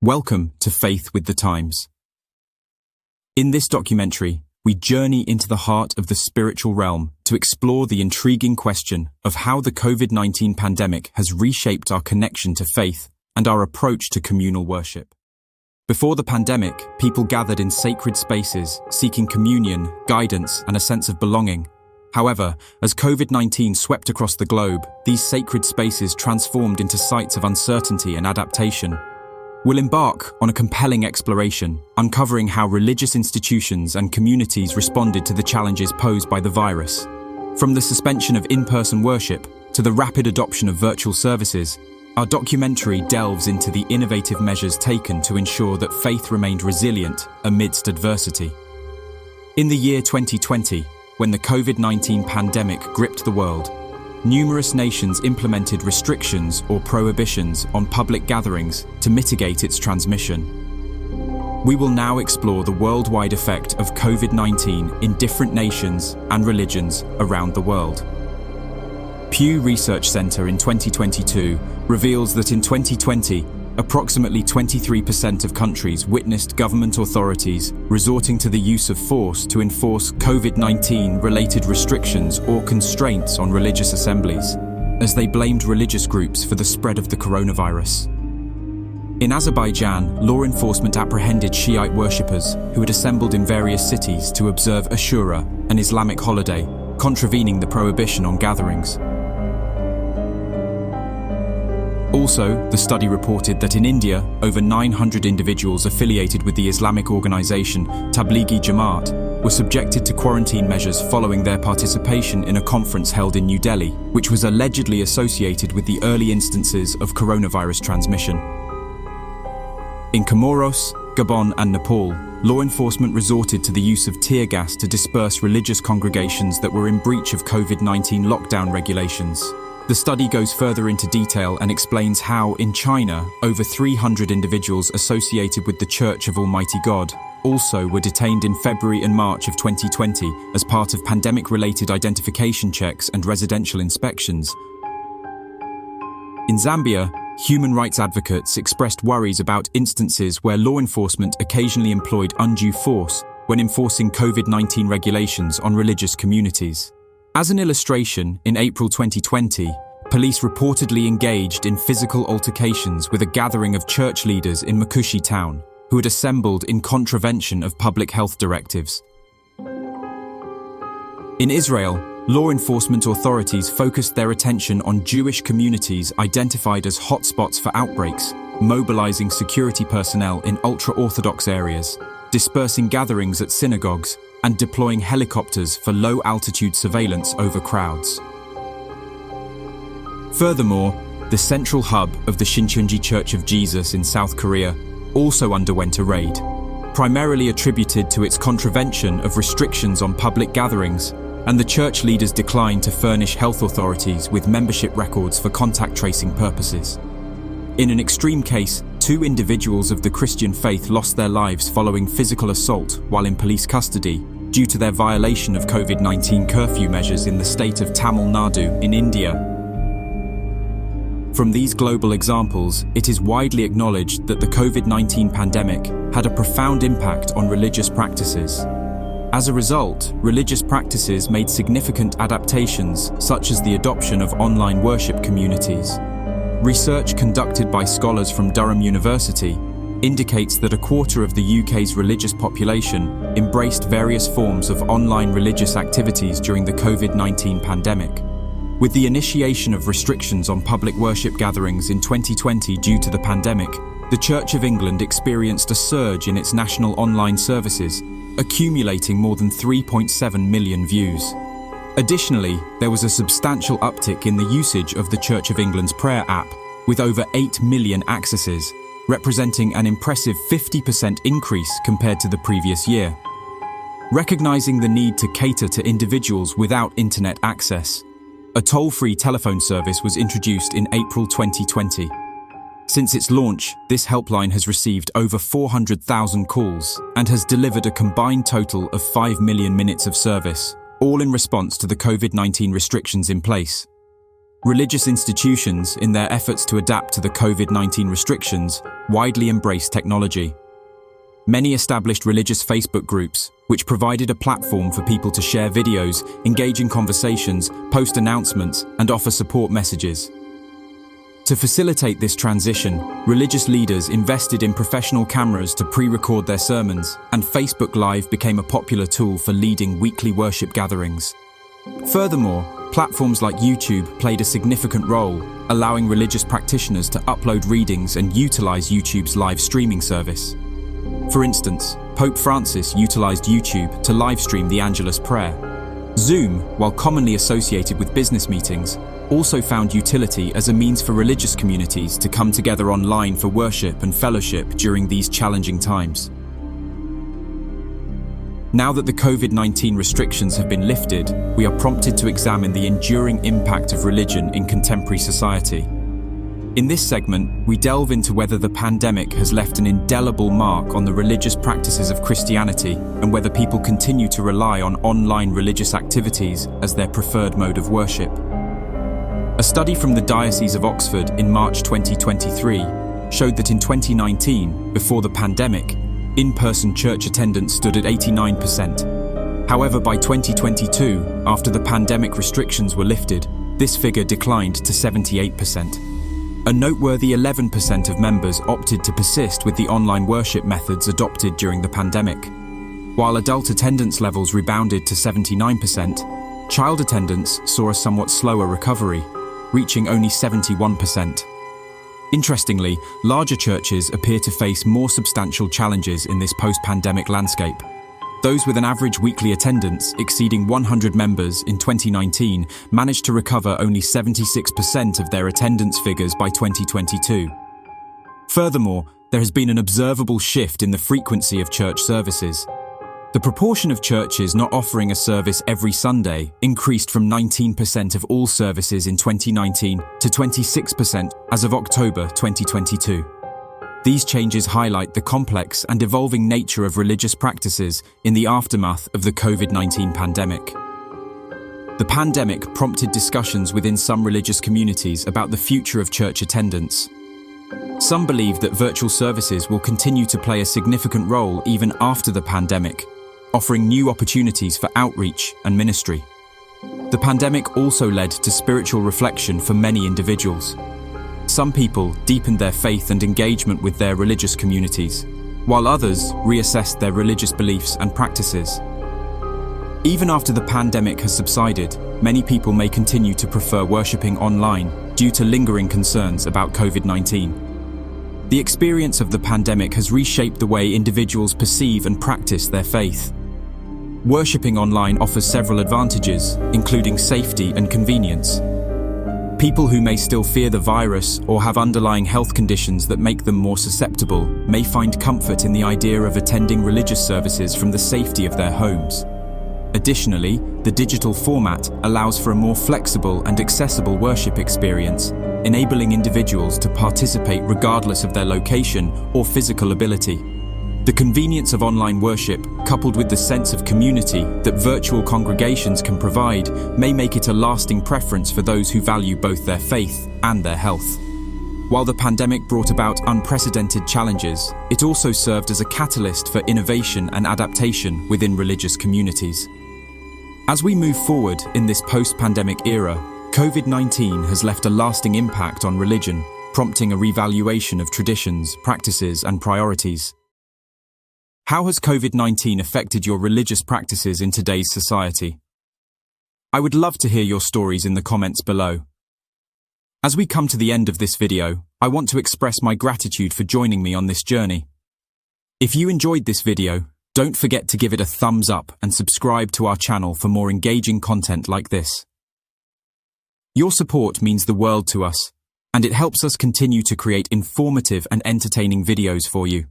Welcome to Faith with the Times. In this documentary, we journey into the heart of the spiritual realm to explore the intriguing question of how the COVID-19 pandemic has reshaped our connection to faith and our approach to communal worship. Before the pandemic, people gathered in sacred spaces, seeking communion, guidance, and a sense of belonging. However, as COVID-19 swept across the globe, these sacred spaces transformed into sites of uncertainty and adaptation. We'll embark on a compelling exploration, uncovering how religious institutions and communities responded to the challenges posed by the virus. From the suspension of in-person worship to the rapid adoption of virtual services, our documentary delves into the innovative measures taken to ensure that faith remained resilient amidst adversity. In the year 2020, when the COVID-19 pandemic gripped the world, numerous nations implemented restrictions or prohibitions on public gatherings to mitigate its transmission. We will now explore the worldwide effect of COVID-19 in different nations and religions around the world. Pew Research Center in 2022 reveals that in 2020, approximately 23% of countries witnessed government authorities resorting to the use of force to enforce COVID-19 related restrictions or constraints on religious assemblies, as they blamed religious groups for the spread of the coronavirus. In Azerbaijan, law enforcement apprehended Shiite worshippers who had assembled in various cities to observe Ashura, an Islamic holiday, contravening the prohibition on gatherings. Also, the study reported that in India, over 900 individuals affiliated with the Islamic organization Tablighi Jamaat were subjected to quarantine measures following their participation in a conference held in New Delhi, which was allegedly associated with the early instances of coronavirus transmission. In Comoros, Gabon, and Nepal, law enforcement resorted to the use of tear gas to disperse religious congregations that were in breach of COVID-19 lockdown regulations. The study goes further into detail and explains how, in China, over 300 individuals associated with the Church of Almighty God also were detained in February and March of 2020 as part of pandemic-related identification checks and residential inspections. In Zambia, human rights advocates expressed worries about instances where law enforcement occasionally employed undue force when enforcing COVID-19 regulations on religious communities. As an illustration, in April 2020, police reportedly engaged in physical altercations with a gathering of church leaders in Makushi town, who had assembled in contravention of public health directives. In Israel, law enforcement authorities focused their attention on Jewish communities identified as hotspots for outbreaks, mobilizing security personnel in ultra-Orthodox areas, dispersing gatherings at synagogues, and deploying helicopters for low-altitude surveillance over crowds. Furthermore, the central hub of the Shincheonji Church of Jesus in South Korea also underwent a raid, primarily attributed to its contravention of restrictions on public gatherings, and the church leaders declined to furnish health authorities with membership records for contact tracing purposes. In an extreme case, 2 individuals of the Christian faith lost their lives following physical assault while in police custody due to their violation of COVID-19 curfew measures in the state of Tamil Nadu in India. From these global examples, it is widely acknowledged that the COVID-19 pandemic had a profound impact on religious practices. As a result, religious practices made significant adaptations, such as the adoption of online worship communities. Research conducted by scholars from Durham University indicates that a quarter of the UK's religious population embraced various forms of online religious activities during the COVID-19 pandemic. With the initiation of restrictions on public worship gatherings in 2020 due to the pandemic, the Church of England experienced a surge in its national online services, accumulating more than 3.7 million views. Additionally, there was a substantial uptick in the usage of the Church of England's prayer app, with over 8 million accesses, representing an impressive 50% increase compared to the previous year. Recognizing the need to cater to individuals without internet access, a toll-free telephone service was introduced in April 2020. Since its launch, this helpline has received over 400,000 calls and has delivered a combined total of 5 million minutes of service, all in response to the COVID-19 restrictions in place. Religious institutions, in their efforts to adapt to the COVID-19 restrictions, widely embraced technology. Many established religious Facebook groups, which provided a platform for people to share videos, engage in conversations, post announcements, and offer support messages. To facilitate this transition, religious leaders invested in professional cameras to pre-record their sermons, and Facebook Live became a popular tool for leading weekly worship gatherings. Furthermore, platforms like YouTube played a significant role, allowing religious practitioners to upload readings and utilize YouTube's live streaming service. For instance, Pope Francis utilized YouTube to live stream the Angelus prayer. Zoom, while commonly associated with business meetings, also found utility as a means for religious communities to come together online for worship and fellowship during these challenging times. Now that the COVID-19 restrictions have been lifted, we are prompted to examine the enduring impact of religion in contemporary society. In this segment, we delve into whether the pandemic has left an indelible mark on the religious practices of Christianity and whether people continue to rely on online religious activities as their preferred mode of worship. A study from the Diocese of Oxford in March 2023 showed that in 2019, before the pandemic, in-person church attendance stood at 89%. However, by 2022, after the pandemic restrictions were lifted, this figure declined to 78%. A noteworthy 11% of members opted to persist with the online worship methods adopted during the pandemic. While adult attendance levels rebounded to 79%, child attendance saw a somewhat slower recovery, reaching only 71%. Interestingly, larger churches appear to face more substantial challenges in this post-pandemic landscape. Those with an average weekly attendance exceeding 100 members in 2019 managed to recover only 76% of their attendance figures by 2022. Furthermore, there has been an observable shift in the frequency of church services. The proportion of churches not offering a service every Sunday increased from 19% of all services in 2019 to 26% as of October 2022. These changes highlight the complex and evolving nature of religious practices in the aftermath of the COVID-19 pandemic. The pandemic prompted discussions within some religious communities about the future of church attendance. Some believe that virtual services will continue to play a significant role even after the pandemic, offering new opportunities for outreach and ministry. The pandemic also led to spiritual reflection for many individuals. Some people deepened their faith and engagement with their religious communities, while others reassessed their religious beliefs and practices. Even after the pandemic has subsided, many people may continue to prefer worshipping online due to lingering concerns about COVID-19. The experience of the pandemic has reshaped the way individuals perceive and practice their faith. Worshipping online offers several advantages, including safety and convenience. People who may still fear the virus or have underlying health conditions that make them more susceptible may find comfort in the idea of attending religious services from the safety of their homes. Additionally, the digital format allows for a more flexible and accessible worship experience, enabling individuals to participate regardless of their location or physical ability. The convenience of online worship, coupled with the sense of community that virtual congregations can provide, may make it a lasting preference for those who value both their faith and their health. While the pandemic brought about unprecedented challenges, it also served as a catalyst for innovation and adaptation within religious communities. As we move forward in this post-pandemic era, COVID-19 has left a lasting impact on religion, prompting a revaluation of traditions, practices, and priorities. How has COVID-19 affected your religious practices in today's society? I would love to hear your stories in the comments below. As we come to the end of this video, I want to express my gratitude for joining me on this journey. If you enjoyed this video, don't forget to give it a thumbs up and subscribe to our channel for more engaging content like this. Your support means the world to us, and it helps us continue to create informative and entertaining videos for you.